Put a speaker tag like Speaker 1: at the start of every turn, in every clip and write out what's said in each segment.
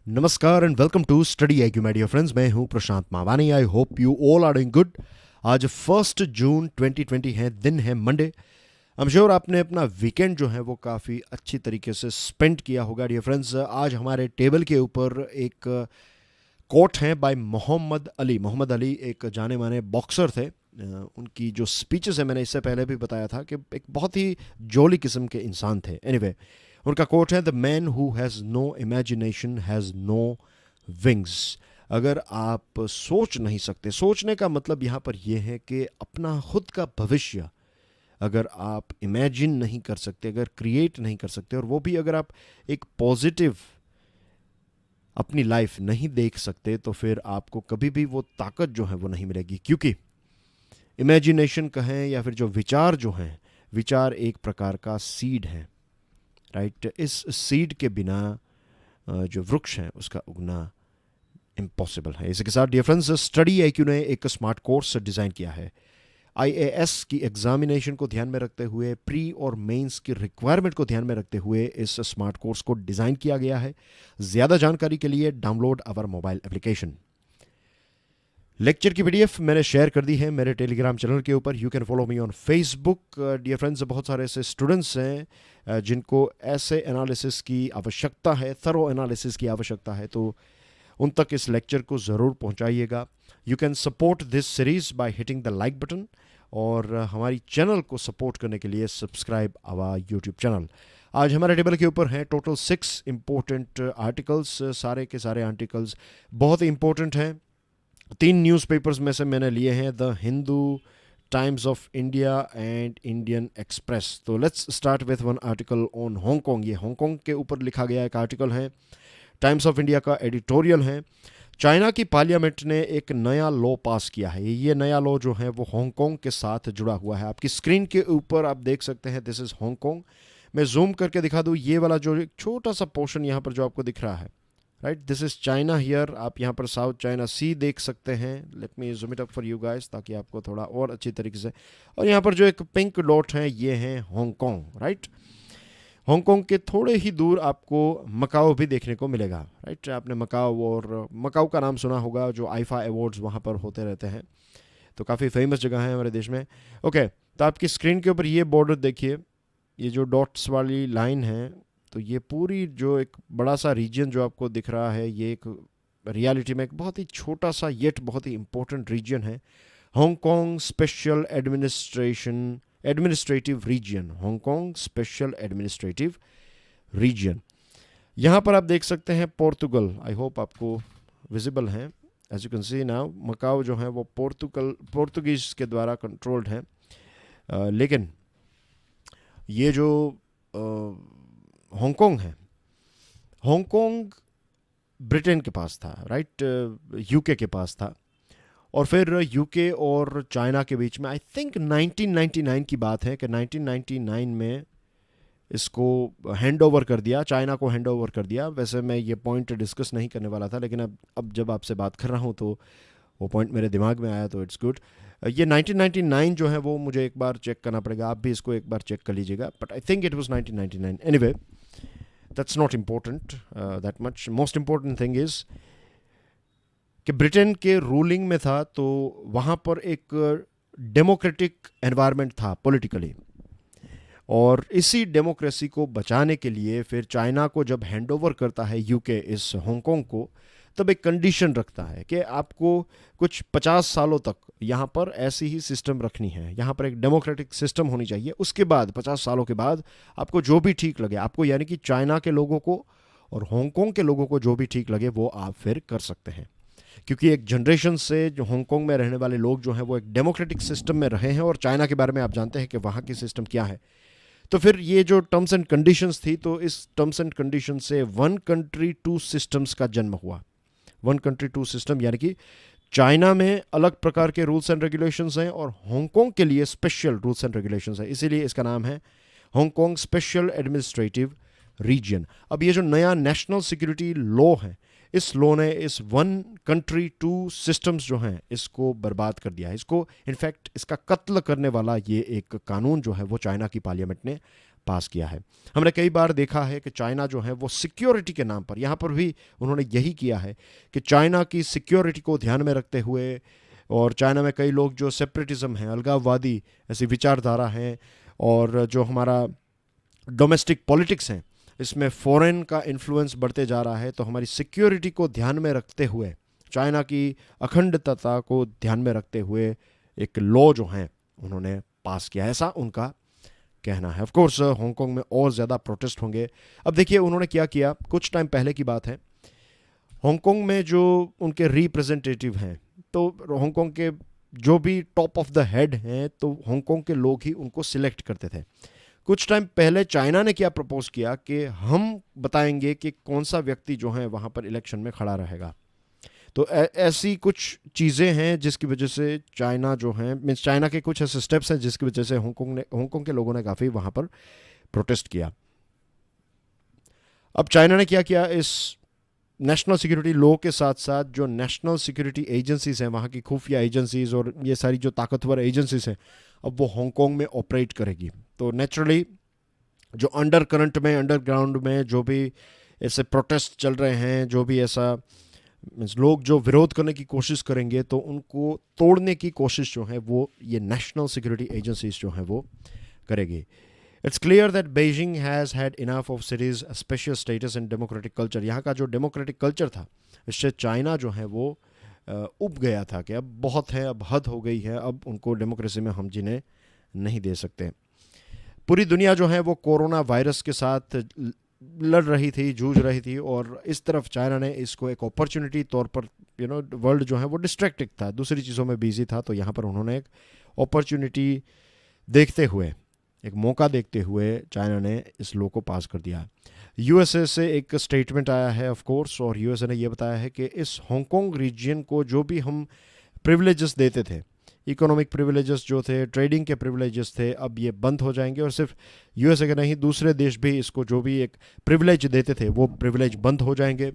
Speaker 1: नमस्कार and welcome to study IQ my dear friends. मैं हूं Prashant Mawani. I hope you all are doing good. आज 1 जून 2020 है, दिन है मंडे। आई एम श्योर आपने अपना वीकेंड जो है वो काफ़ी अच्छी तरीके से स्पेंड किया होगा डियर फ्रेंड्स। आज हमारे टेबल के ऊपर एक कोट है बाय मोहम्मद अली। मोहम्मद अली एक जाने माने बॉक्सर थे। उनकी जो स्पीचेस है, मैंने इससे पहले भी बताया था कि एक बहुत ही जोली किस्म के इंसान थे। एनीवे उनका कोट है, the man who has no imagination has no wings. अगर आप सोच नहीं सकते, सोचने का मतलब यहाँ पर यह है कि अपना खुद का भविष्य अगर आप इमेजिन नहीं कर सकते, अगर क्रिएट नहीं कर सकते, और वो भी अगर आप एक पॉजिटिव अपनी लाइफ नहीं देख सकते, तो फिर आपको कभी भी वो ताकत जो है वो नहीं मिलेगी। क्योंकि इमेजिनेशन कहें या फिर जो विचार जो हैं, विचार एक प्रकार का सीड है, राइट। इस सीड के बिना जो वृक्ष है उसका उगना इम्पॉसिबल है। इसी के साथ डियर फ्रेंड्स, स्टडी आईक्यू ने एक स्मार्ट कोर्स डिज़ाइन किया है। आईएएस की एग्जामिनेशन को ध्यान में रखते हुए, प्री और मेंस की रिक्वायरमेंट को ध्यान में रखते हुए इस स्मार्ट कोर्स को डिज़ाइन किया गया है। ज़्यादा जानकारी के लिए download our mobile application. Lecture की पीडीएफ मैंने शेयर कर दी है मेरे टेलीग्राम चैनल के ऊपर। You can follow me on Facebook. Dear friends, बहुत सारे ऐसे स्टूडेंट्स हैं जिनको ऐसे एनालिसिस की आवश्यकता है, थरो एनालिसिस की आवश्यकता है, तो उन तक इस लेक्चर को ज़रूर पहुंचाइएगा। You can support this series by hitting the like button, और हमारी चैनल को सपोर्ट करने के लिए सब्सक्राइब आवर यूट्यूब चैनल। आज हमारे टेबल के ऊपर हैं टोटल 6 इम्पोर्टेंट आर्टिकल्स। सारे के सारे आर्टिकल्स बहुत ही इंपॉर्टेंट हैं। 3 न्यूज़पेपर्स में से मैंने लिए हैं, the Hindu, Times of India and Indian Express. So let's start with one article on Hong Kong. ये हांगकांग के ऊपर लिखा गया एक आर्टिकल है, टाइम्स ऑफ इंडिया का एडिटोरियल है। चाइना की पार्लियामेंट ने एक नया लॉ पास किया है। ये नया लॉ जो है वो हांगकांग के साथ जुड़ा हुआ है। आपकी स्क्रीन के ऊपर आप देख सकते हैं, दिस इज़ हांगकांग। मैं जूम करके दिखा दूँ, ये वाला जो एक छोटा सा पोर्शन यहाँ पर जो आपको दिख रहा है, right, this is China here. आप यहाँ पर साउथ चाइना सी देख सकते हैं। Let me zoom it up for you guys, ताकि आपको थोड़ा और अच्छी तरीके से। और यहाँ पर जो एक पिंक डॉट है, ये है हांगकांग, राइट। हांगकांग के थोड़े ही दूर आपको मकाओ भी देखने को मिलेगा, राइट। आपने मकाओ, और मकाओ का नाम सुना होगा, जो आईफा अवार्ड्स वहाँ पर होते रहते हैं, तो काफ़ी फेमस जगह है हमारे देश में। ओके, तो आपकी स्क्रीन के ऊपर ये बॉर्डर देखिए, ये जो डॉट्स वाली लाइन है, तो ये पूरी जो एक बड़ा सा रीजन जो आपको दिख रहा है, ये एक रियलिटी में एक बहुत ही छोटा सा येट बहुत ही इंपॉर्टेंट रीजन है। Hong Kong special administrative region, Hong Kong special administrative region. यहाँ पर आप देख सकते हैं पोर्तुगल, आई होप आपको विजिबल है। As you can see now, Macau जो है वो पोर्तुगीज के द्वारा कंट्रोल्ड है। लेकिन ये जो हांगकांग है, हांगकांग ब्रिटेन के पास था, राइट, यूके के पास था। और फिर यूके और चाइना के बीच में, आई थिंक 1999 की बात है, कि 1999 में इसको हैंड ओवर कर दिया, चाइना को हैंड ओवर कर दिया। वैसे मैं ये पॉइंट डिस्कस नहीं करने वाला था, लेकिन अब जब आपसे बात कर रहा हूँ तो वो पॉइंट मेरे दिमाग में आया, तो इट्स गुड। ये 1999 जो है वो मुझे एक बार चेक करना पड़ेगा, आप भी इसको एक बार चेक कर लीजिएगा, but I think it was 1999। Anyway, that's not important that much. Most important thing is कि ब्रिटेन के रूलिंग में था, तो वहाँ पर एक डेमोक्रेटिक एनवायरनमेंट था पॉलिटिकली, और इसी डेमोक्रेसी को बचाने के लिए फिर चाइना को जब हैंड ओवर करता है यूके इस हांगकांग को, तब एक कंडीशन रखता है कि आपको कुछ 50 सालों तक यहाँ पर ऐसी ही सिस्टम रखनी है, यहाँ पर एक डेमोक्रेटिक सिस्टम होनी चाहिए। उसके बाद 50 सालों के बाद आपको जो भी ठीक लगे, आपको यानी कि चाइना के लोगों को और हांगकांग के लोगों को जो भी ठीक लगे वो आप फिर कर सकते हैं। क्योंकि एक जनरेशन से जो हांगकांग में रहने वाले लोग जो हैं वो एक डेमोक्रेटिक सिस्टम में रहे हैं, और चाइना के बारे में आप जानते हैं कि वहाँ की सिस्टम क्या है। तो फिर ये जो टर्म्स एंड कंडीशंस थी, तो इस टर्म्स एंड कंडीशन से 1 कंट्री 2 सिस्टम्स का जन्म हुआ। 1 कंट्री 2 सिस्टम, यानी कि चाइना में अलग प्रकार के रूल्स एंड रेगुलेशंस हैं, और हांगकांग के लिए स्पेशल रूल्स एंड रेगुलेशंस हैं। इसीलिए इसका नाम है हांगकांग स्पेशल एडमिनिस्ट्रेटिव रीजन। अब ये जो नया नेशनल सिक्योरिटी लॉ है, इस लॉ ने इस 1 कंट्री 2 सिस्टम्स जो हैं इसको बर्बाद कर दिया है। इसको इनफैक्ट इसका कत्ल करने वाला ये एक कानून जो है वो चाइना की पार्लियामेंट ने पास किया है। हमने कई बार देखा है कि चाइना जो है वो सिक्योरिटी के नाम पर, यहाँ पर भी उन्होंने यही किया है कि चाइना की सिक्योरिटी को ध्यान में रखते हुए, और चाइना में कई लोग जो सेपरेटिज्म हैं, अलगाववादी ऐसी विचारधारा हैं, और जो हमारा डोमेस्टिक पॉलिटिक्स हैं, इसमें फॉरेन का इन्फ्लुएंस बढ़ते जा रहा है। तो हमारी सिक्योरिटी को ध्यान में रखते हुए, चाइना की अखंडता को ध्यान में रखते हुए एक लॉ जो है उन्होंने पास किया, ऐसा उनका कहना है। ऑफ कोर्स हांगकांग में और ज़्यादा प्रोटेस्ट होंगे। अब देखिए उन्होंने क्या किया, कुछ टाइम पहले की बात है, हांगकांग में जो उनके रिप्रेजेंटेटिव हैं, तो हांगकांग के जो भी टॉप ऑफ द हेड हैं, तो हांगकांग के लोग ही उनको सिलेक्ट करते थे। कुछ टाइम पहले चाइना ने क्या प्रपोज किया कि हम बताएंगे कि कौन सा व्यक्ति जो है वहाँ पर इलेक्शन में खड़ा रहेगा। तो ऐसी कुछ चीज़ें हैं जिसकी वजह से चाइना जो है, मीन्स चाइना के कुछ ऐसे स्टेप्स हैं जिसकी वजह से हांगकांग के लोगों ने काफ़ी वहाँ पर प्रोटेस्ट किया। अब चाइना ने क्या किया, इस नेशनल सिक्योरिटी लॉ के साथ साथ जो नेशनल सिक्योरिटी एजेंसीज हैं, वहाँ की खुफिया एजेंसीज और ये सारी जो ताकतवर एजेंसीज हैं, अब वो हांगकांग में ऑपरेट करेगी। तो नेचुरली जो अंडर करंट में, अंडरग्राउंड में जो भी ऐसे प्रोटेस्ट चल रहे हैं, जो भी ऐसा मीन्स लोग जो विरोध करने की कोशिश करेंगे, तो उनको तोड़ने की कोशिश जो है वो ये नेशनल सिक्योरिटी एजेंसीज जो हैं वो करेगी। It's clear that Beijing has had enough of cities special status and democratic culture. यहाँ का जो डेमोक्रेटिक कल्चर था, इससे चाइना जो है वो उब गया था कि अब बहुत है, अब हद हो गई है, अब उनको डेमोक्रेसी में हम जिन्हें नहीं दे सकते। पूरी दुनिया जो है वो कोरोना वायरस के साथ लड़ रही थी, जूझ रही थी, और इस तरफ चाइना ने इसको एक अपॉर्चुनिटी तौर पर, वर्ल्ड जो है वो डिस्ट्रैक्टेड था, दूसरी चीज़ों में बिजी था, तो यहाँ पर उन्होंने एक अपॉर्चुनिटी देखते हुए, एक मौका देखते हुए चाइना ने इस लॉ को पास कर दिया। यूएसए से एक स्टेटमेंट आया है ऑफ कोर्स, और यूएसए ने यह बताया है कि इस हांगकांग रीजन को जो भी हम प्रिविलेजेस देते थे, इकोनॉमिक प्रिविलेजेस जो थे, ट्रेडिंग के प्रिविलेजेस थे, अब ये बंद हो जाएंगे, और सिर्फ यूएसए के नहीं, दूसरे देश भी इसको जो भी एक प्रिविलेज देते थे वो प्रिविलेज बंद हो जाएंगे।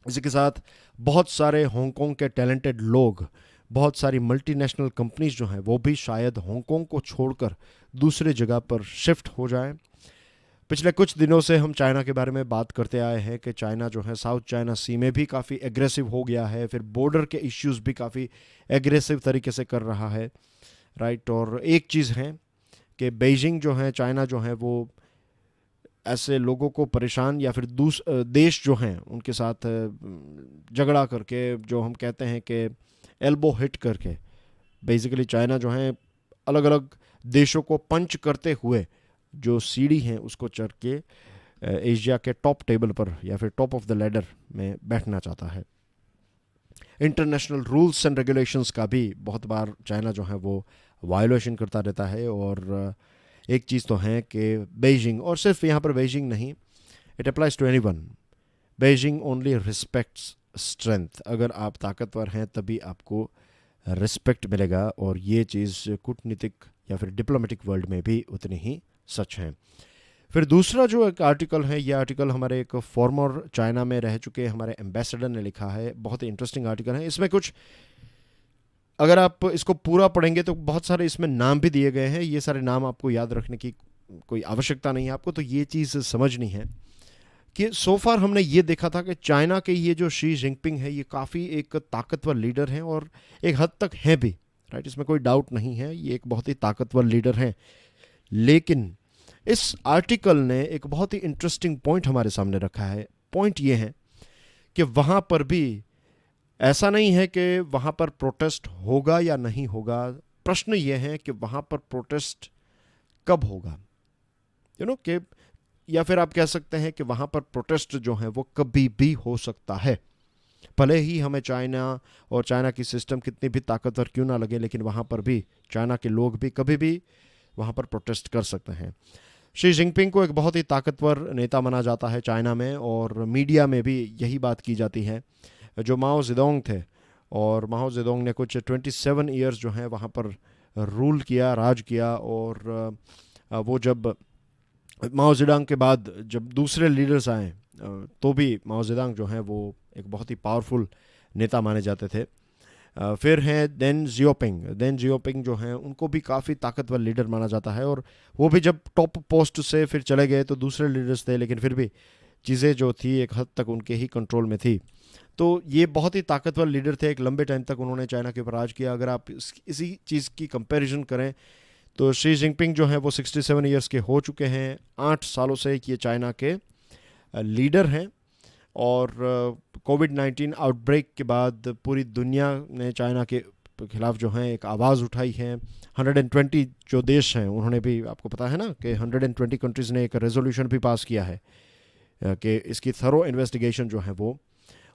Speaker 1: इसी के साथ बहुत सारे हांगकांग के टैलेंटेड लोग, बहुत सारी मल्टीनेशनल कंपनीज जो हैं वो भी शायद हांगकांग को छोड़कर दूसरे जगह पर शिफ्ट हो जाएं। पिछले कुछ दिनों से हम चाइना के बारे में बात करते आए हैं कि चाइना जो है साउथ चाइना सी में भी काफ़ी एग्रेसिव हो गया है, फिर बॉर्डर के इश्यूज़ भी काफ़ी एग्रेसिव तरीके से कर रहा है, राइट। और एक चीज़ है कि बीजिंग जो है, चाइना जो है वो ऐसे लोगों को परेशान या फिर देश जो हैं उनके साथ झगड़ा करके, जो हम कहते हैं कि एल्बो हिट करके, बेसिकली चाइना जो है अलग अलग देशों को पंच करते हुए जो सीढ़ी हैं उसको चढ़ के एशिया के टॉप टेबल पर या फिर टॉप ऑफ द लैडर में बैठना चाहता है। इंटरनेशनल रूल्स एंड रेगुलेशंस का भी बहुत बार चाइना जो है वो वायोलेशन करता रहता है। और एक चीज़ तो है कि बीजिंग, और सिर्फ यहाँ पर बीजिंग नहीं, it applies to anyone, Beijing only respects strength. अगर आप ताकतवर हैं तभी आपको रिस्पेक्ट मिलेगा, और ये चीज़ कूटनीतिक या फिर डिप्लोमेटिक वर्ल्ड में भी उतनी ही सच है। फिर दूसरा जो एक आर्टिकल है, ये आर्टिकल हमारे एक फॉर्मर चाइना में रह चुके हमारे एम्बेसडर ने लिखा है। बहुत ही इंटरेस्टिंग आर्टिकल है। इसमें कुछ, अगर आप इसको पूरा पढ़ेंगे तो बहुत सारे इसमें नाम भी दिए गए हैं। ये सारे नाम आपको याद रखने की कोई आवश्यकता नहीं है आपको, तो ये चीज़ समझनी है कि सो फार हमने ये देखा था कि चाइना के ये जो शी जिनपिंग है, ये काफ़ी एक ताकतवर लीडर हैं, और एक हद तक हैं भी, राइट, इसमें कोई डाउट नहीं है, ये एक बहुत ही ताकतवर लीडर हैं। लेकिन इस आर्टिकल ने एक बहुत ही इंटरेस्टिंग पॉइंट हमारे सामने रखा है। पॉइंट ये है कि वहाँ पर भी ऐसा नहीं है कि वहाँ पर प्रोटेस्ट होगा या नहीं होगा, प्रश्न ये है कि वहाँ पर प्रोटेस्ट कब होगा, कि या फिर आप कह सकते हैं कि वहाँ पर प्रोटेस्ट जो है वो कभी भी हो सकता है। भले ही हमें चाइना और चाइना की सिस्टम कितनी भी ताकतवर क्यों ना लगे, लेकिन वहाँ पर भी चाइना के लोग भी कभी भी वहाँ पर प्रोटेस्ट कर सकते हैं। शी जिनपिंग को एक बहुत ही ताकतवर नेता माना जाता है चाइना में, और मीडिया में भी यही बात की जाती है। जो माओ जेडोंग थे, और माओ जेडोंग ने कुछ 27 ईयर्स जो हैं वहाँ पर रूल किया, राज किया, और वो जब माओ जेडोंग के बाद जब दूसरे लीडर्स आए, तो भी माओ जेडोंग जो हैं वो एक बहुत ही पावरफुल नेता माने जाते थे। फिर हैं देन जियोपिंग जो हैं उनको भी काफ़ी ताकतवर लीडर माना जाता है, और वो भी जब टॉप पोस्ट से फिर चले गए तो दूसरे लीडर्स थे, लेकिन फिर भी चीज़ें जो थी एक हद तक उनके ही कंट्रोल में थी। तो ये बहुत ही ताकतवर लीडर थे, एक लंबे टाइम तक उन्होंने चाइना के ऊपर राज किया। अगर आप इसी चीज़ की कंपैरिजन करें तो शी जिनपिंग जो हैं वो 67 ईयर्स के हो चुके हैं, 8 सालों से ये चाइना के लीडर हैं। और कोविड-19 आउटब्रेक के बाद पूरी दुनिया ने चाइना के खिलाफ जो है एक आवाज़ उठाई है। 120 जो देश हैं उन्होंने भी, आपको पता है ना कि 120 कंट्रीज़ ने एक रेजोल्यूशन भी पास किया है कि इसकी थरो इन्वेस्टिगेशन जो है वो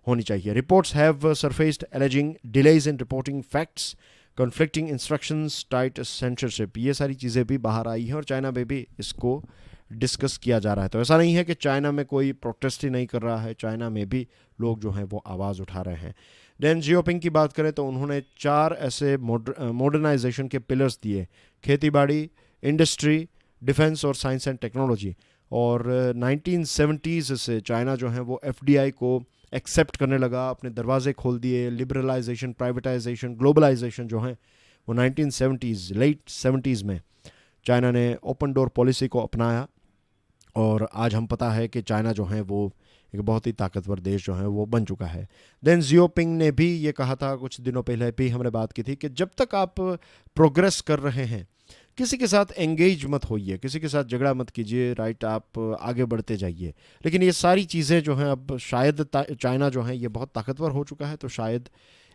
Speaker 1: होनी चाहिए। Reports have surfaced alleging delays in reporting facts, conflicting instructions, tight censorship, ये सारी चीज़ें भी बाहर आई हैं और चाइना में भी इसको डिस्कस किया जा रहा है। तो ऐसा नहीं है कि चाइना में कोई प्रोटेस्ट ही नहीं कर रहा है, चाइना में भी लोग जो हैं वो आवाज़ उठा रहे हैं। डेन जियोपिंग की बात करें तो उन्होंने 4 ऐसे मॉडर्नाइजेशन के पिलर्स दिए: खेती बाड़ी, इंडस्ट्री, डिफेंस और साइंस एंड टेक्नोलॉजी। और 1970s से चाइना जो है वो एफडीआई को एक्सेप्ट करने लगा, अपने दरवाजे खोल दिए। लिबरलाइजेशन, प्राइवेटाइजेशन, ग्लोबलाइजेशन जो है वो 1970s, लेट 70s में चाइना ने ओपन डोर पॉलिसी को अपनाया, और आज हम पता है कि चाइना जो है वो एक बहुत ही ताकतवर देश जो है वो बन चुका है। देन जियोपिंग ने भी ये कहा था, कुछ दिनों पहले भी हमने बात की थी, कि जब तक आप प्रोग्रेस कर रहे हैं किसी के साथ एंगेज मत होइए, किसी के साथ झगड़ा मत कीजिए, राइट, आप आगे बढ़ते जाइए। लेकिन ये सारी चीज़ें जो हैं अब शायद चाइना जो है ये बहुत ताकतवर हो चुका है, तो शायद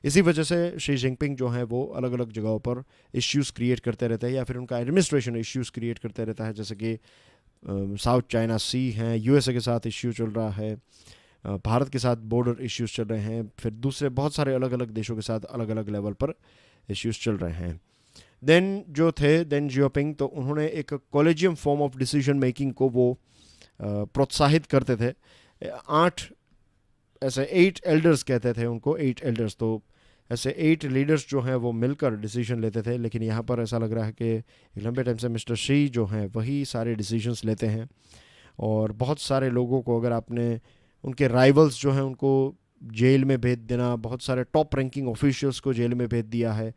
Speaker 1: इसी वजह से शी जिनपिंग जो है वो अलग अलग जगहों पर इश्यूज़ क्रिएट करते रहते हैं, या फिर उनका एडमिनिस्ट्रेशन इश्यूज़ क्रिएट करते रहता है। जैसे कि साउथ चाइना सी हैं, यूएसए के साथ इश्यू चल रहा है, भारत के साथ बॉर्डर इश्यूज़ चल रहे हैं, फिर दूसरे बहुत सारे अलग अलग देशों के साथ अलग अलग लेवल पर इश्यूज़ चल रहे हैं। देन जियोपिंग तो उन्होंने एक collegium form of decision making को वो प्रोत्साहित करते थे। 8 एल्डर्स कहते थे उनको, 8 एल्डर्स, तो ऐसे 8 लीडर्स जो हैं वो मिलकर डिसीजन लेते थे। लेकिन यहाँ पर ऐसा लग रहा है कि एक लंबे टाइम से मिस्टर शी जो हैं वही सारे डिसीजंस लेते हैं, और बहुत सारे लोगों को, अगर आपने उनके राइवल्स जो हैं उनको जेल में भेज देना, बहुत सारे टॉप रैंकिंग ऑफिशियल्स को जेल में भेज दिया है,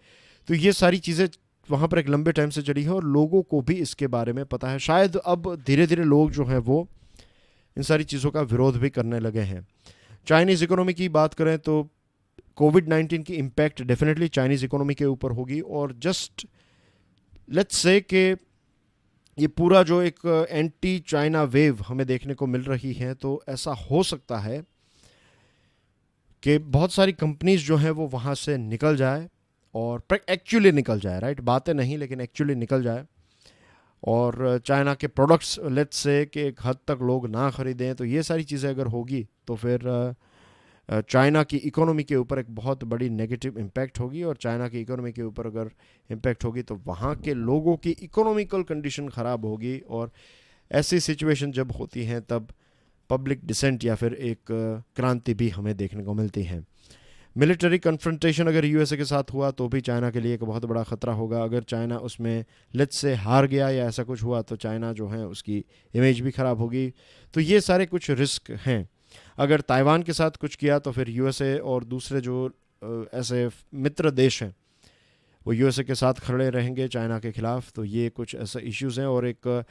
Speaker 1: तो ये सारी चीज़ें वहाँ पर एक लंबे टाइम से चली है और लोगों को भी इसके बारे में पता है। शायद अब धीरे धीरे लोग जो हैं वो इन सारी चीज़ों का विरोध भी करने लगे हैं। चाइनीज़ इकोनॉमी की बात करें तो कोविड-19 की इम्पैक्ट डेफिनेटली चाइनीज़ इकोनॉमी के ऊपर होगी, और जस्ट लेट्स से कि ये पूरा जो एक एंटी चाइना वेव हमें देखने को मिल रही है, तो ऐसा हो सकता है कि बहुत सारी कंपनीज जो हैं वो वहाँ से निकल जाए, और एक्चुअली निकल जाए, राइट, बातें नहीं लेकिन एक्चुअली निकल जाए, और चाइना के प्रोडक्ट्स लेट्स से कि एक हद तक लोग ना ख़रीदें। तो ये सारी चीज़ें अगर होगी तो फिर चाइना की इकोनॉमी के ऊपर एक बहुत बड़ी नेगेटिव इम्पैक्ट होगी, और चाइना की इकोनॉमी के ऊपर अगर इम्पैक्ट होगी तो वहाँ के लोगों की इकोनॉमिकल कंडीशन ख़राब होगी, और ऐसी सिचुएशन जब होती हैं तब पब्लिक डिसेंट या फिर एक क्रांति भी हमें देखने को मिलती है। मिलिट्री कन्फ्रंटेशन अगर यूएसए के साथ हुआ तो भी चाइना के लिए एक बहुत बड़ा ख़तरा होगा। अगर चाइना उसमें लेट्स से हार गया या ऐसा कुछ हुआ तो चाइना जो है उसकी इमेज भी ख़राब होगी। तो ये सारे कुछ रिस्क हैं। अगर ताइवान के साथ कुछ किया तो फिर यूएसए और दूसरे जो ऐसे मित्र देश हैं वो यूएसए के साथ खड़े रहेंगे चाइना के ख़िलाफ़। तो ये कुछ ऐसे इश्यूज़ हैं। और एक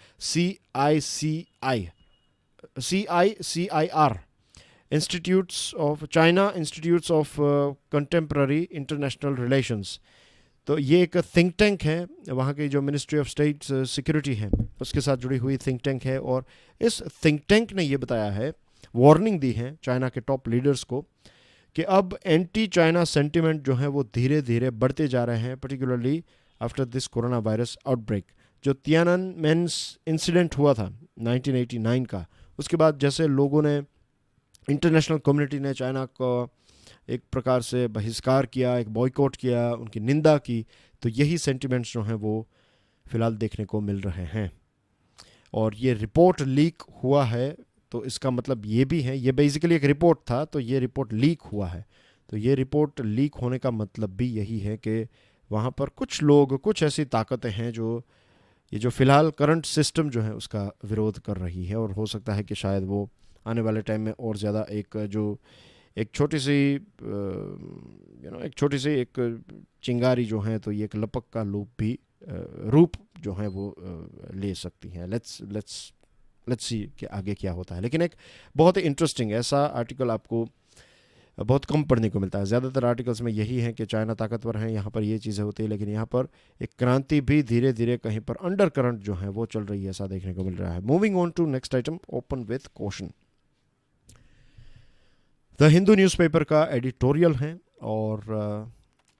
Speaker 1: CICIR institutes of contemporary international relations, तो ये एक थिंक टैंक है, वहाँ की जो मिनिस्ट्री ऑफ स्टेट सिक्योरिटी है उसके साथ जुड़ी हुई थिंक टैंक है। और इस थिंक टैंक ने ये बताया है, वार्निंग दी है चाइना के टॉप लीडर्स को, कि अब एंटी चाइना सेंटिमेंट जो है वो धीरे धीरे बढ़ते जा रहे हैं, particularly after this corona virus outbreak. जो तियाननमेन इंसिडेंट हुआ था 1989 का, उसके बाद जैसे लोगों ने, इंटरनेशनल कम्युनिटी ने चाइना को एक प्रकार से बहिष्कार किया, एक बॉयकॉट किया, उनकी निंदा की, तो यही सेंटिमेंट्स जो हैं वो फ़िलहाल देखने को मिल रहे हैं। और ये रिपोर्ट लीक हुआ है, तो इसका मतलब ये भी है, ये बेसिकली एक रिपोर्ट था, तो ये रिपोर्ट लीक हुआ है। तो ये रिपोर्ट लीक होने का मतलब भी यही है कि वहाँ पर कुछ लोग, कुछ ऐसी ताकतें हैं जो ये जो फ़िलहाल करंट सिस्टम जो है उसका विरोध कर रही है, और हो सकता है कि शायद वो आने वाले टाइम में और ज़्यादा एक जो एक छोटी सी एक छोटी सी एक चिंगारी जो है तो ये एक लपक का रूप जो है वो ले सकती हैं। लेट्स सी कि आगे क्या होता है। लेकिन एक बहुत ही इंटरेस्टिंग ऐसा आर्टिकल आपको बहुत कम पढ़ने को मिलता है। ज़्यादातर आर्टिकल्स में यही है कि चाइना ताकतवर है, यहाँ पर ये चीज़ें होती है, लेकिन यहाँ पर एक क्रांति भी धीरे धीरे कहीं पर अंडर करंट जो है वो चल रही है, ऐसा देखने को मिल रहा है। Moving on to next item, open with question. The Hindu newspaper का एडिटोरियल है और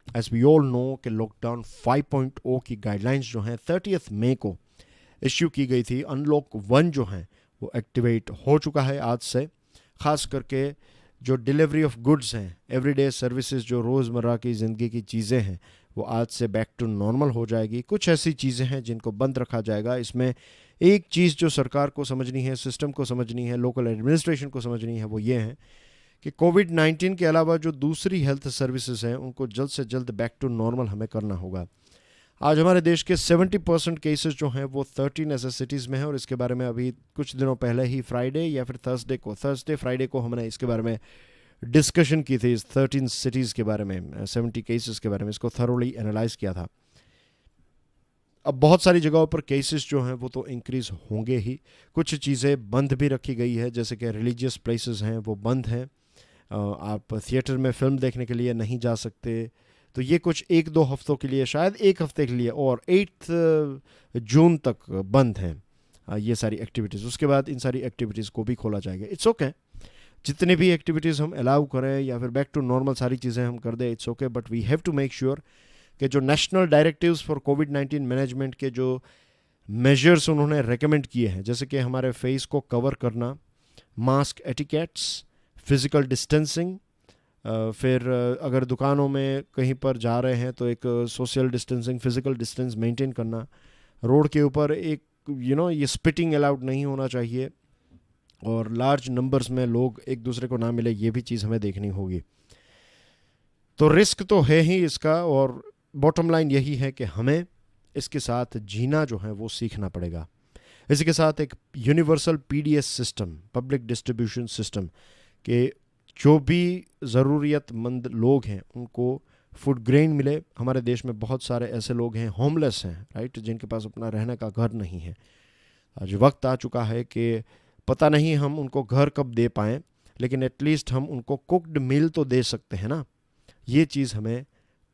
Speaker 1: एज वी ऑल नो कि लॉकडाउन 5.0 की गाइडलाइंस जो हैं 30 मई को इश्यू की गई थी। अनलॉक 1 जो है वो एक्टिवेट हो चुका है आज से। ख़ास करके जो डिलीवरी ऑफ गुड्स हैं, एवरीडे सर्विसेज, जो रोज़मर्रा की ज़िंदगी की चीज़ें हैं, वो आज से बैक टू नॉर्मल हो जाएगी। कुछ ऐसी चीज़ें हैं जिनको बंद रखा जाएगा। इसमें एक चीज़ जो सरकार को समझनी है, सिस्टम को समझनी है, लोकल एडमिनिस्ट्रेशन को समझनी है, वो ये है कि कोविड-19 के अलावा जो दूसरी हेल्थ सर्विसेज हैं उनको जल्द से जल्द बैक टू नॉर्मल हमें करना होगा। आज हमारे देश के 70% केसेस जो हैं वो 13 ऐसे सिटीज़ में हैं और इसके बारे में अभी कुछ दिनों पहले ही फ्राइडे या फिर थर्सडे फ्राइडे को हमने इसके बारे में डिस्कशन की थी। इस 13 सिटीज़ के बारे में, 70 केसेस के बारे में, इसको थरोली एनालाइज किया था। अब बहुत सारी जगहों पर केसेस जो हैं वो तो इंक्रीज़ होंगे ही। कुछ चीज़ें बंद भी रखी गई है, जैसे कि रिलीजियस प्लेसेस हैं वो बंद हैं। आप थिएटर में फ़िल्म देखने के लिए नहीं जा सकते। तो ये कुछ 1-2 हफ्तों के लिए, शायद 1 हफ्ते के लिए, और 8 जून तक बंद हैं ये सारी एक्टिविटीज़। उसके बाद इन सारी एक्टिविटीज़ को भी खोला जाएगा। इट्स ओके, जितनी भी एक्टिविटीज़ हम अलाउ करें या फिर बैक टू नॉर्मल सारी चीज़ें हम कर दें, it's okay, but we have to make sure कि जो नेशनल डायरेक्टिव्स फॉर कोविड-19 मैनेजमेंट के जो मेजर्स उन्होंने रेकमेंड किए हैं, जैसे कि हमारे फेस को कवर करना, मास्क एटिकेट्स, फिज़िकल डिस्टेंसिंग, फिर अगर दुकानों में कहीं पर जा रहे हैं तो एक social distancing, physical distance maintain करना, रोड के ऊपर एक ये स्पिटिंग अलाउड नहीं होना चाहिए, और लार्ज नंबर्स में लोग एक दूसरे को ना मिले, ये भी चीज़ हमें देखनी होगी। तो रिस्क तो है ही इसका, और बॉटम लाइन यही है कि हमें इसके साथ जीना जो है वो सीखना पड़ेगा। इसी के साथ एक universal PDS system, public distribution system, के जो भी ज़रूरियतमंद लोग हैं उनको फूड ग्रेन मिले। हमारे देश में बहुत सारे ऐसे लोग हैं, होमलेस हैं, राइट, जिनके पास अपना रहने का घर नहीं है। आज वक्त आ चुका है कि पता नहीं हम उनको घर कब दे पाएँ, लेकिन एटलीस्ट हम उनको कुक्ड मील तो दे सकते हैं ना। ये चीज़ हमें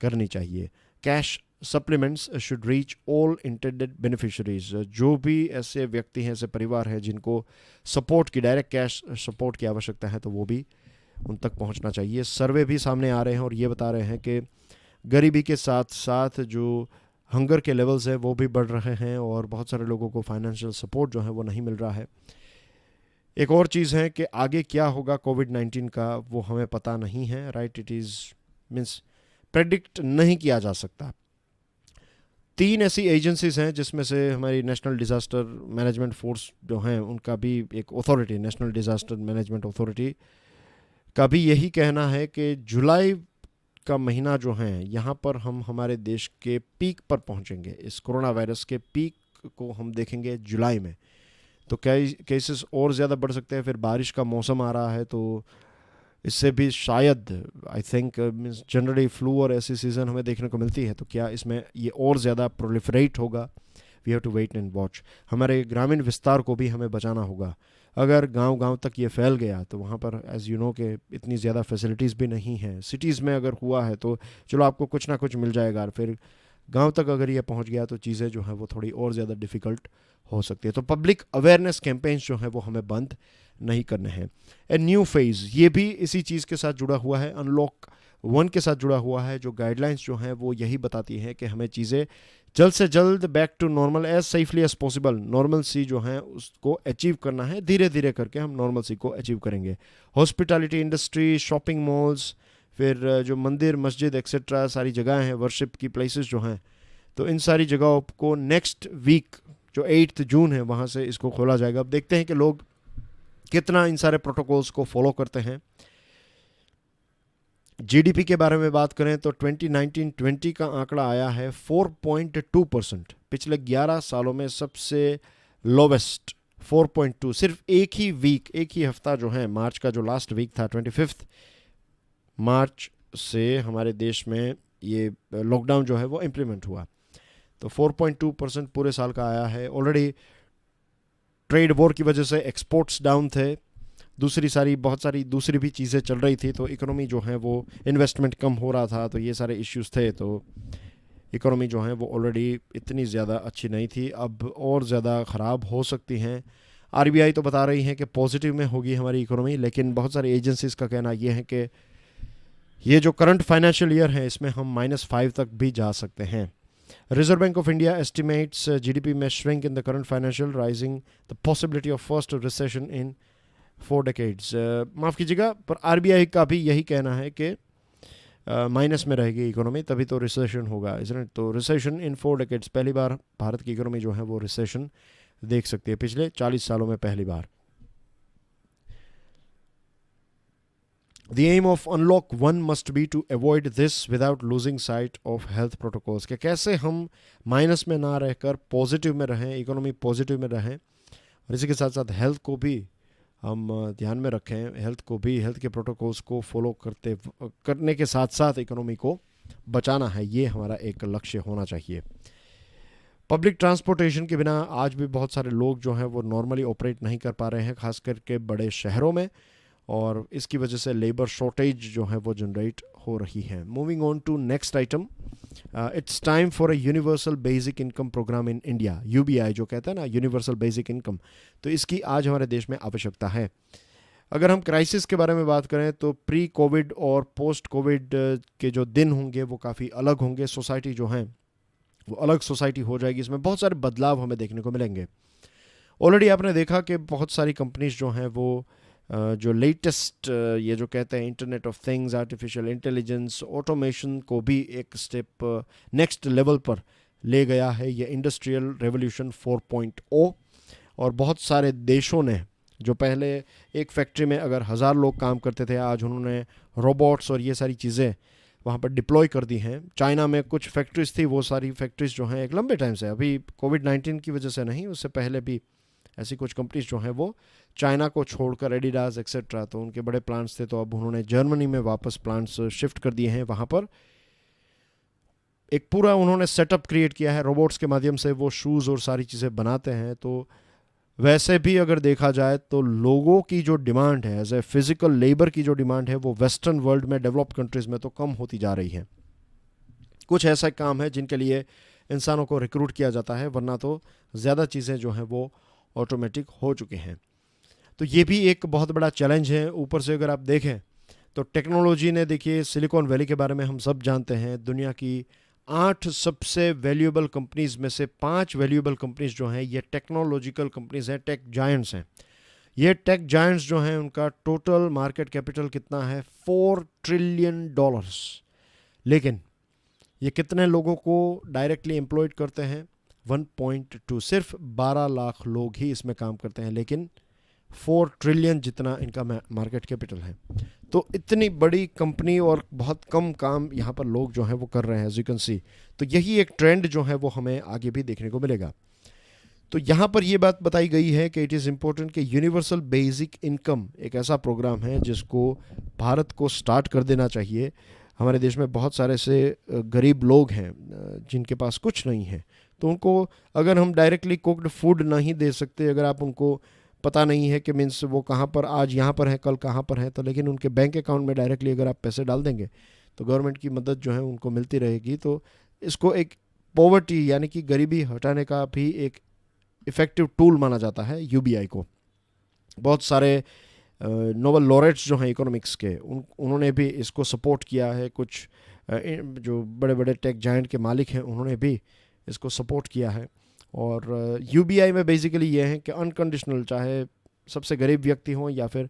Speaker 1: करनी चाहिए। Cash supplements should reach all intended beneficiaries. जो भी ऐसे व्यक्ति हैं, ऐसे परिवार हैं जिनको सपोर्ट की, डायरेक्ट कैश सपोर्ट की आवश्यकता है, तो वो भी उन तक पहुंचना चाहिए। सर्वे भी सामने आ रहे हैं और ये बता रहे हैं कि गरीबी के साथ साथ जो हंगर के लेवल्स हैं वो भी बढ़ रहे हैं और बहुत सारे लोगों को फाइनेंशियल सपोर्ट जो है वो नहीं मिल रहा है। एक और चीज़ है कि आगे क्या होगा कोविड-19 का, वो हमें पता नहीं है, right. It is means predict नहीं किया जा सकता। 3 ऐसी एजेंसीज हैं जिसमें से हमारी नेशनल डिज़ास्टर मैनेजमेंट फोर्स जो हैं उनका भी एक authority, national disaster management authority का भी यही कहना है कि जुलाई का महीना जो है यहाँ पर हम हमारे देश के पीक पर पहुँचेंगे। इस कोरोना वायरस के पीक को हम देखेंगे जुलाई में। तो केसेस और ज़्यादा बढ़ सकते हैं। फिर बारिश का मौसम आ रहा है तो इससे भी शायद, I think, means generally flu और ऐसी सीज़न हमें देखने को मिलती है, तो क्या इसमें ये और ज़्यादा प्रोलिफरेट होगा? We have to wait and watch. हमारे ग्रामीण विस्तार को भी हमें बचाना होगा। अगर गांव-गांव तक ये फैल गया तो वहाँ पर एज़ यू नो के इतनी ज़्यादा फैसिलिटीज़ भी नहीं हैं। सिटीज़ में अगर हुआ है तो चलो आपको कुछ ना कुछ मिल जाएगा, और फिर गांव तक अगर ये पहुँच गया तो चीज़ें जो हैं वो थोड़ी और ज़्यादा डिफ़िकल्ट हो सकती है। तो पब्लिक अवेयरनेस कैंपेन्स जो हैं वो हमें बंद नहीं करने हैं। ए न्यू फेज़, ये भी इसी चीज़ के साथ जुड़ा हुआ है, अनलॉक 1 के साथ जुड़ा हुआ है। जो गाइडलाइंस जो हैं वो यही बताती हैं कि हमें चीज़ें जल्द से जल्द back to normal as safely as possible, normal सी जो है उसको अचीव करना है। धीरे धीरे करके हम नॉर्मल सी को अचीव करेंगे। हॉस्पिटैलिटी इंडस्ट्री, शॉपिंग मॉल्स, फिर जो मंदिर, मस्जिद एक्सेट्रा सारी जगह हैं, वर्शिप की प्लेसेस जो हैं, तो इन सारी जगहों को नेक्स्ट वीक जो 8 जून है वहाँ से इसको खोला जाएगा। अब देखते हैं कि लोग कितना इन सारे प्रोटोकॉल्स को फॉलो करते हैं। जीडीपी के बारे में बात करें तो 2019-20 का आंकड़ा आया है 4.2%। पिछले 11 सालों में सबसे लोवेस्ट 4.2। सिर्फ एक ही हफ्ता जो है, मार्च का जो लास्ट वीक था 25 मार्च से हमारे देश में ये लॉकडाउन जो है वो इम्प्लीमेंट हुआ। तो 4.2% पूरे साल का आया है। ऑलरेडी ट्रेड वॉर की वजह से एक्सपोर्ट्स डाउन थे, बहुत सारी दूसरी भी चीज़ें चल रही थी, तो इकोनॉमी जो है वो इन्वेस्टमेंट कम हो रहा था, तो ये सारे इश्यूज थे। तो इकोनॉमी जो है वो ऑलरेडी इतनी ज़्यादा अच्छी नहीं थी, अब और ज़्यादा ख़राब हो सकती हैं। आरबीआई तो बता रही है कि पॉजिटिव में होगी हमारी इकोनॉमी, लेकिन बहुत सारी एजेंसीज का कहना ये है कि ये जो करंट फाइनेंशियल ईयर है इसमें हम -5 तक भी जा सकते हैं। Reserve Bank of India estimates GDP में shrink in the current financial, rising the possibility of first recession in 4 decades. माफ़ कीजिएगा, पर आरबीआई का भी यही कहना है कि माइनस में रहेगी इकोनॉमी, तभी तो रिसेशन होगा, इसलिए तो रिसेशन इन 4 डेकेड्स, पहली बार भारत की इकोनॉमी जो है वो रिसेशन देख सकती है, पिछले 40 सालों में पहली बार। The aim of Unlock 1 must be to avoid this without losing sight of health protocols, कि कैसे हम माइनस में ना रहकर पॉजिटिव में रहें, इकोनॉमी पॉजिटिव में रहें, और इसी के साथ साथ हेल्थ को भी हम ध्यान में रखें, हेल्थ के प्रोटोकॉल्स को फॉलो करने के साथ साथ इकोनॉमी को बचाना है, ये हमारा एक लक्ष्य होना चाहिए। पब्लिक ट्रांसपोर्टेशन के बिना आज भी बहुत सारे लोग जो हैं वो नॉर्मली ऑपरेट नहीं कर पा रहे हैं, खास करके बड़े शहरों में, और इसकी वजह से लेबर शॉर्टेज जो है वो जनरेट हो रही है। Moving on to next item, it's time for a universal basic income program in India, UBI जो कहते हैं ना, यूनिवर्सल बेसिक इनकम, तो इसकी आज हमारे देश में आवश्यकता है। अगर हम क्राइसिस के बारे में बात करें तो प्री कोविड और पोस्ट कोविड के जो दिन होंगे वो काफ़ी अलग होंगे, सोसाइटी जो है वो अलग सोसाइटी हो जाएगी, इसमें बहुत सारे बदलाव हमें देखने को मिलेंगे। ऑलरेडी आपने देखा कि बहुत सारी कंपनीज जो हैं वो जो लेटेस्ट ये जो कहते हैं internet of things, artificial intelligence, automation को भी एक स्टेप नेक्स्ट लेवल पर ले गया है ये इंडस्ट्रियल रेवोल्यूशन 4.0। और बहुत सारे देशों ने जो पहले एक फैक्ट्री में अगर 1000 लोग काम करते थे, आज उन्होंने रोबोट्स और ये सारी चीज़ें वहाँ पर डिप्लॉय कर दी हैं। चाइना में कुछ फैक्ट्रीज थी, वो सारी फैक्ट्रीज जो हैं एक लंबे टाइम से, अभी कोविड-19 की वजह से नहीं, उससे पहले भी ऐसी कुछ कंपनीज जो हैं वो चाइना को छोड़कर, एडिडास एक्सेट्रा, तो उनके बड़े प्लांट्स थे, तो अब उन्होंने जर्मनी में वापस प्लांट्स शिफ्ट कर दिए हैं। वहाँ पर एक पूरा उन्होंने सेटअप क्रिएट किया है, रोबोट्स के माध्यम से वो शूज़ और सारी चीज़ें बनाते हैं। तो वैसे भी अगर देखा जाए तो लोगों की जो डिमांड है, एज ए फिजिकल लेबर की जो डिमांड है, वो वेस्टर्न वर्ल्ड में, डेवलप्ड कंट्रीज़ में तो कम होती जा रही है। कुछ ऐसा काम है जिनके लिए इंसानों को रिक्रूट किया जाता है, वरना तो ज़्यादा चीज़ें जो हैं वो ऑटोमेटिक हो चुके हैं। तो ये भी एक बहुत बड़ा चैलेंज है। ऊपर से अगर आप देखें तो टेक्नोलॉजी ने, देखिए सिलिकॉन वैली के बारे में हम सब जानते हैं, दुनिया की 8 सबसे वैल्यूएबल कंपनीज में से 5 वैल्यूएबल कंपनीज जो हैं ये टेक्नोलॉजिकल कंपनीज हैं, टेक जायंट्स हैं। ये टेक जायंट्स जो हैं उनका टोटल मार्केट कैपिटल कितना है, $4 ट्रिलियन। लेकिन ये कितने लोगों को डायरेक्टली एम्प्लॉयड करते हैं, 1.2, सिर्फ 12 लाख लोग ही इसमें काम करते हैं, लेकिन 4 ट्रिलियन जितना इनका मार्केट कैपिटल है। तो इतनी बड़ी कंपनी और बहुत कम काम यहाँ पर लोग जो हैं वो कर रहे हैं, एज यू कैन सी। तो यही एक ट्रेंड जो है वो हमें आगे भी देखने को मिलेगा। तो यहाँ पर ये बात बताई गई है कि इट इज़ इम्पोर्टेंट कि यूनिवर्सल बेसिक इनकम एक ऐसा प्रोग्राम है जिसको भारत को स्टार्ट कर देना चाहिए। हमारे देश में बहुत सारे ऐसे गरीब लोग हैं जिनके पास कुछ नहीं है, तो उनको अगर हम डायरेक्टली कुक्ड फूड नहीं दे सकते, अगर आप उनको पता नहीं है कि मीन्स वो कहाँ पर आज यहाँ पर है, कल कहाँ पर है, तो लेकिन उनके बैंक अकाउंट में डायरेक्टली अगर आप पैसे डाल देंगे तो गवर्नमेंट की मदद जो है उनको मिलती रहेगी। तो इसको एक पॉवर्टी यानी कि गरीबी हटाने का भी एक इफ़ेक्टिव टूल माना जाता है यूबीआई को। बहुत सारे नोबेल लॉरेट्स जो हैं इकोनॉमिक्स के, उन्होंने भी इसको सपोर्ट किया है। कुछ जो बड़े बड़े टेक जायंट के मालिक हैं उन्होंने भी इसको सपोर्ट किया है। और यूबीआई में बेसिकली ये है कि अनकंडीशनल, चाहे सबसे गरीब व्यक्ति हो या फिर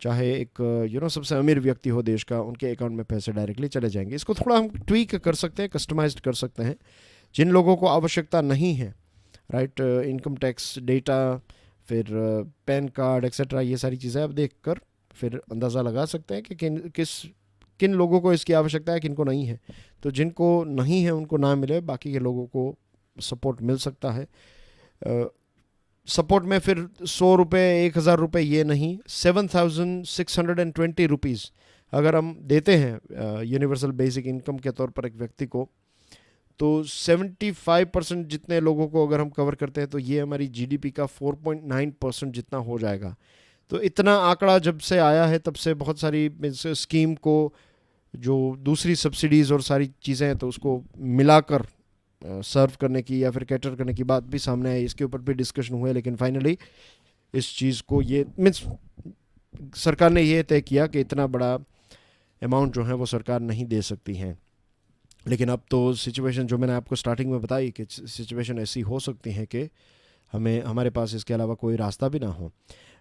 Speaker 1: चाहे एक सबसे अमीर व्यक्ति हो देश का, उनके अकाउंट में पैसे डायरेक्टली चले जाएंगे। इसको थोड़ा हम ट्वीक कर सकते हैं, कस्टमाइज्ड कर सकते हैं। जिन लोगों को आवश्यकता नहीं है, राइट, इनकम टैक्स डेटा, फिर पैन कार्ड एक्सेट्रा, ये सारी चीज़ें आप देख कर फिर अंदाज़ा लगा सकते हैं कि किन लोगों को इसकी आवश्यकता है, किन को नहीं है। तो जिनको नहीं है उनको ना मिले, बाकी के लोगों को सपोर्ट मिल सकता है। सपोर्ट में फिर 100 रुपये, 1000 रुपये ये नहीं, 7620 रुपीज़ अगर हम देते हैं यूनिवर्सल बेसिक इनकम के तौर पर एक व्यक्ति को, तो 75% जितने लोगों को अगर हम कवर करते हैं तो ये हमारी जीडीपी का 4.9% जितना हो जाएगा। तो इतना आंकड़ा जब से आया है तब से बहुत सारी स्कीम को, जो दूसरी सब्सिडीज़ और सारी चीज़ें हैं, तो उसको मिलाकर सर्व करने की या फिर कैटर करने की बात भी सामने आई। इसके ऊपर भी डिस्कशन हुए, लेकिन फाइनली इस चीज़ को ये मीन्स सरकार ने ये तय किया कि इतना बड़ा अमाउंट जो है वो सरकार नहीं दे सकती है। लेकिन अब तो सिचुएशन जो मैंने आपको स्टार्टिंग में बताई कि सिचुएशन ऐसी हो सकती है कि हमारे पास इसके अलावा कोई रास्ता भी ना हो।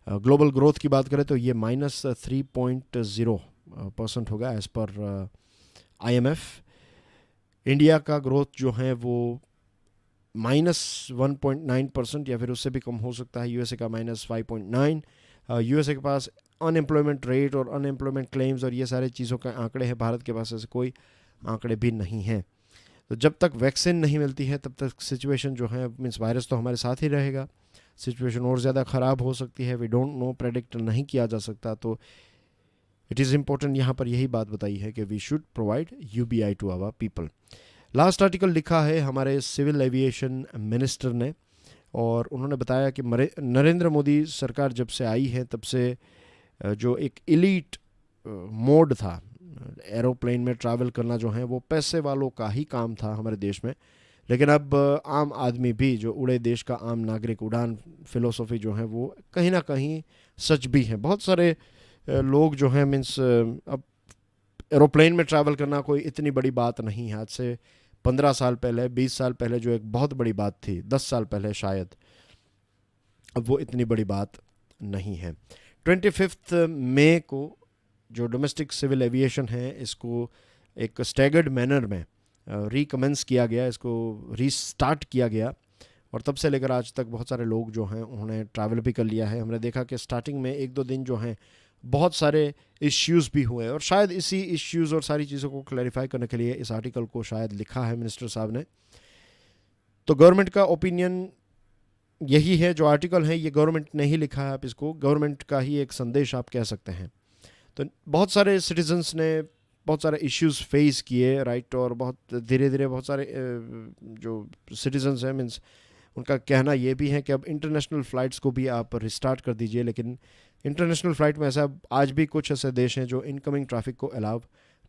Speaker 1: ग्लोबल ग्रोथ की बात करें तो ये -3.0% होगा एज़ पर IMF। इंडिया का ग्रोथ जो है वो -1.9% या फिर उससे भी कम हो सकता है। यूएसए का -5.9। यूएसए के पास अनएम्प्लॉयमेंट रेट और अनएम्प्लॉयमेंट क्लेम्स और ये सारे चीज़ों का आंकड़े हैं। भारत के पास ऐसे कोई आंकड़े भी नहीं हैं। तो जब तक वैक्सीन नहीं मिलती है तब तक सिचुएशन जो है मीन्स वायरस तो हमारे साथ ही रहेगा, सिचुएशन और ज़्यादा ख़राब हो सकती है। वी डोंट नो, प्रेडिक्ट नहीं किया जा सकता। तो इट इज़ इम्पोर्टेंट यहाँ पर यही बात बताई है कि we should provide UBI to our people. Last article लिखा है हमारे सिविल एविएशन मिनिस्टर ने, और उन्होंने बताया कि नरेंद्र मोदी सरकार जब से आई है तब से जो एक एलीट मोड था, एरोप्लेन में ट्रैवल करना जो है वो पैसे वालों का ही काम था हमारे देश में। लेकिन अब आम आदमी भी, जो उड़े देश का आम नागरिक, उड़ान फिलोसॉफी जो है वो कहीं ना कहीं सच भी है। बहुत सारे लोग जो हैं मीन्स अब एरोप्लेन में ट्रैवल करना कोई इतनी बड़ी बात नहीं है। आज से 15 साल पहले, 20 साल पहले जो एक बहुत बड़ी बात थी, 10 साल पहले शायद, अब वो इतनी बड़ी बात नहीं है। 25 मई को जो डोमेस्टिक सिविल एविएशन है इसको एक स्टैगर्ड मैनर में रिकमेंस किया गया, इसको रीस्टार्ट किया गया, और तब से लेकर आज तक बहुत सारे लोग जो हैं उन्होंने ट्रैवल भी कर लिया है। हमने देखा कि स्टार्टिंग में 1-2 दिन जो हैं बहुत सारे इश्यूज़ भी हुए, और शायद इसी इश्यूज़ और सारी चीज़ों को क्लैरिफाई करने के लिए इस आर्टिकल को शायद लिखा है मिनिस्टर साहब ने। तो गवर्नमेंट का ओपिनियन यही है। जो आर्टिकल है ये गवर्नमेंट ने ही लिखा है, आप इसको गवर्नमेंट का ही एक संदेश आप कह सकते हैं। तो बहुत सारे सिटीजन्स ने बहुत सारे इश्यूज फेस किए, राइट, और बहुत धीरे धीरे बहुत सारे जो सिटीजन्स हैं मीन्स उनका कहना ये भी है कि अब इंटरनेशनल फ़्लाइट्स को भी आप रिस्टार्ट कर दीजिए। लेकिन इंटरनेशनल फ़्लाइट में ऐसा आज भी कुछ ऐसे देश हैं जो इनकमिंग ट्रैफिक को अलाउ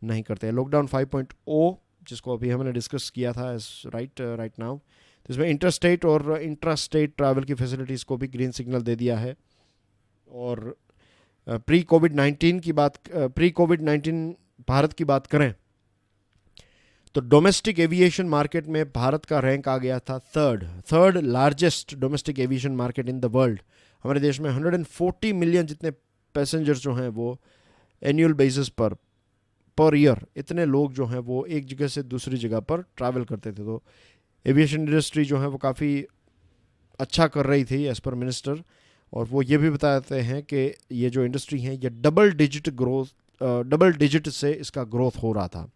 Speaker 1: नहीं करते हैं। लॉकडाउन 5.0 जिसको अभी हमने डिस्कस किया था राइट नाउ, तो इसमें इंटरस्टेट और इंट्रास्टेट ट्रैवल की फैसिलिटीज़ को भी ग्रीन सिग्नल दे दिया है। और प्री कोविड 19 भारत की बात करें तो डोमेस्टिक एविएशन मार्केट में भारत का रैंक आ गया था third largest domestic aviation market in the world. हमारे देश में 140 मिलियन जितने पैसेंजर्स जो हैं वो एनुअल बेसिस पर ईयर, इतने लोग जो हैं वो एक जगह से दूसरी जगह पर ट्रैवल करते थे। तो एविएशन इंडस्ट्री जो है वो काफ़ी अच्छा कर रही थी एज़ पर मिनिस्टर, और वो ये भी बताते हैं कि ये जो इंडस्ट्री है ये डबल डिजिट से इसका ग्रोथ हो रहा था।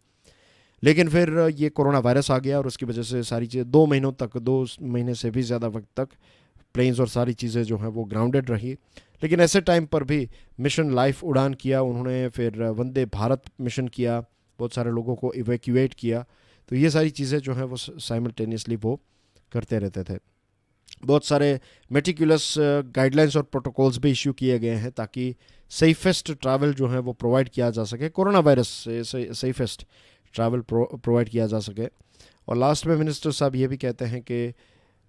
Speaker 1: लेकिन फिर ये कोरोना वायरस आ गया और उसकी वजह से सारी चीज़ें 2 महीने से भी ज़्यादा वक्त तक प्लेन्स और सारी चीज़ें जो हैं वो ग्राउंडेड रही। लेकिन ऐसे टाइम पर भी मिशन लाइफ उड़ान किया उन्होंने, फिर वंदे भारत मिशन किया, बहुत सारे लोगों को इवैक्यूएट किया। तो ये सारी चीज़ें जो हैं वो साइमल्टेनियसली वो करते रहते थे। बहुत सारे मेटिकुलस गाइडलाइंस और प्रोटोकॉल्स भी इशू किए गए हैं ताकि सेफेस्ट ट्रैवल जो है वो प्रोवाइड किया जा सके, कोरोना वायरस से सेफेस्ट ट्रैवल प्रोवाइड किया जा सके। और लास्ट में मिनिस्टर साहब ये भी कहते हैं कि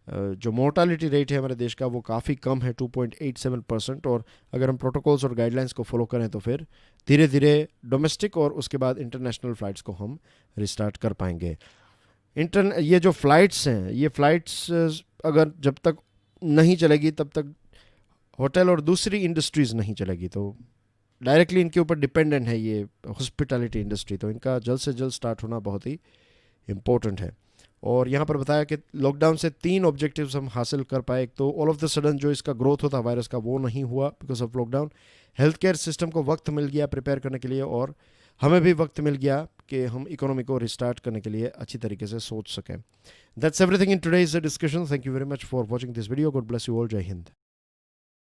Speaker 1: जो मोर्टालिटी रेट है हमारे देश का वो काफ़ी कम है, 2.87%, और अगर हम प्रोटोकॉल्स और गाइडलाइंस को फॉलो करें तो फिर धीरे धीरे डोमेस्टिक और उसके बाद इंटरनेशनल फ़्लाइट्स को हम रिस्टार्ट कर पाएंगे। ये जो फ़्लाइट्स हैं, ये फ़्लाइट्स अगर जब तक नहीं चलेगी तब तक होटल और दूसरी इंडस्ट्रीज़ नहीं चलेगी। तो डायरेक्टली इनके ऊपर डिपेंडेंट है ये हॉस्पिटैलिटी इंडस्ट्री, तो इनका जल्द से जल्द स्टार्ट होना बहुत ही इम्पोर्टेंट है। और यहाँ पर बताया कि लॉकडाउन से 3 ऑब्जेक्टिव्स हम हासिल कर पाए। एक तो ऑल ऑफ द सडन जो इसका ग्रोथ होता वायरस का वो नहीं हुआ because of lockdown. Health care system को वक्त मिल गया प्रिपेयर करने के लिए, और हमें भी वक्त मिल गया कि हम इकोनॉमी को रिस्टार्ट करने के लिए अच्छी तरीके से सोच सकें। That's everything in today's discussion. Thank you very much for watching this video. God bless you all. जय हिंद।